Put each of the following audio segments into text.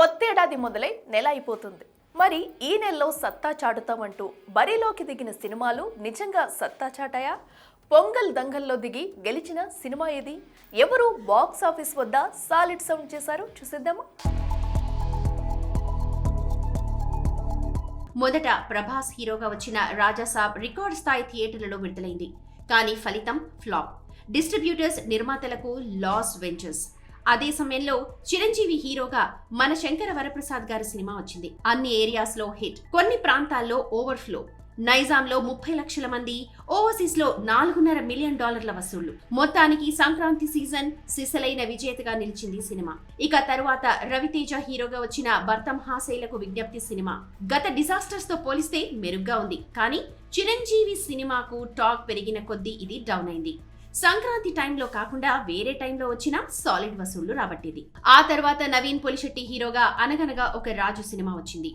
కొత్తేడాది మొదలై నెల అయిపోతుంది. మరి ఈ నెలలో సత్తా చాటుతామంటూ బరిలోకి దిగిన సినిమాలు నిజంగా సత్తా చాటాయా? పొంగల్ దంగల్లో దిగి గెలిచిన సినిమా ఏది? ఎవరు బాక్స్ ఆఫీస్ వద్ద సాలిడ్ సౌండ్ చేశారు? చూసేద్దామా? మొదట ప్రభాస్ హీరోగా వచ్చిన రాజాసాబ్ రికార్డ్ స్థాయి థియేటర్లలో విడుదలైంది. కానీ ఫలితం ఫ్లాప్. డిస్ట్రిబ్యూటర్స్, నిర్మాతలకు లాస్ వెంచర్స్. అదే సమయంలో చిరంజీవి హీరోగా మన శంకర వరప్రసాద్ గారి సినిమా వచ్చింది. అన్ని ఏరియాస్ లో హిట్, కొన్ని ప్రాంతాల్లో ఓవర్ఫ్లో. నైజాంలో 30 లక్షల మంది, ఓవర్సీస్ లో $4.5 మిలియన్ వసూళ్లు. మొత్తానికి సంక్రాంతి సీజన్ సిసలైన విజేతగా నిలిచింది సినిమా. ఇక తరువాత రవితేజ హీరోగా వచ్చిన భర్తం హాసేలకు విజ్ఞప్తి సినిమా గత డిజాస్టర్స్ తో పోలిస్తే మెరుగ్గా ఉంది. కానీ చిరంజీవి సినిమాకు టాక్ పెరిగిన కొద్దీ ఇది డౌన్ అయింది. సంక్రాంతి టైంలో కాకుండా వేరే టైంలో వచ్చిన సాలిడ్ వసూళ్లు రాబట్టేది. ఆ తర్వాత నవీన్ పొలిశెట్టి హీరోగా అనగనగా ఒక రాజు సినిమా వచ్చింది.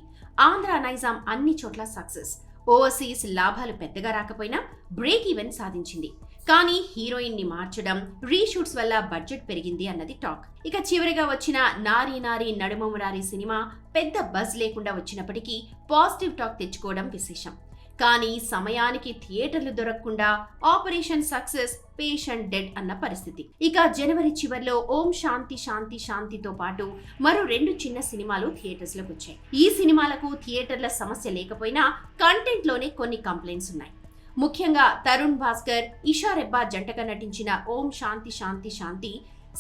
ఆంధ్ర, నైజాం అన్ని చోట్ల సక్సెస్. ఓవర్సీస్ లాభాలు పెద్దగా రాకపోయినా బ్రేక్ ఈవెన్ సాధించింది. కానీ హీరోయిన్ ని మార్చడం, రీషూట్స్ వల్ల బడ్జెట్ పెరిగింది అన్నది టాక్. ఇక చివరిగా వచ్చిన నారీ నారీ నడుమ మురారి సినిమా పెద్ద బజ్ లేకుండా వచ్చినప్పటికీ పాజిటివ్ టాక్ తెచ్చుకోవడం విశేషం. కానీ సమయానికి థియేటర్లు దొరకకుండా ఆపరేషన్ సక్సెస్, పేషెంట్ డెడ్ అన్న పరిస్థితి. ఇక జనవరి చివర్లో ఓం శాంతి శాంతి శాంతితో పాటు మరో 2 చిన్న సినిమాలు థియేటర్స్ లోకి వచ్చాయి. ఈ సినిమాలకు థియేటర్ల సమస్య లేకపోయినా కంటెంట్ లోనే కొన్ని కంప్లైంట్స్ ఉన్నాయి. ముఖ్యంగా తరుణ్ భాస్కర్, ఇషా రెబ్బా జంటగా నటించిన ఓం శాంతి శాంతి శాంతి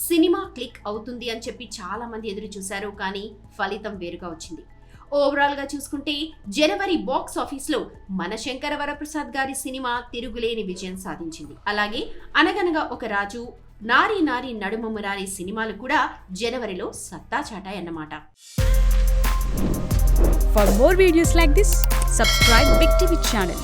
సినిమా క్లిక్ అవుతుంది అని చెప్పి చాలా మంది ఎదురు చూశారు. కానీ ఫలితం వేరుగా వచ్చింది. ఓవరాల్ గా చూసుకుంటే జనవరి బాక్స్ ఆఫీస్ లో మన శంకర వరప్రసాద్ గారి సినిమా తిరుగులేని విజయం సాధించింది. అలాగే అనగనగా ఒక రాజు, నారీ నారీ నడుమ మురారి సినిమాలు కూడా జనవరిలో సత్తా చాటాయన్నమాట. For more videos like this, subscribe Big TV channel.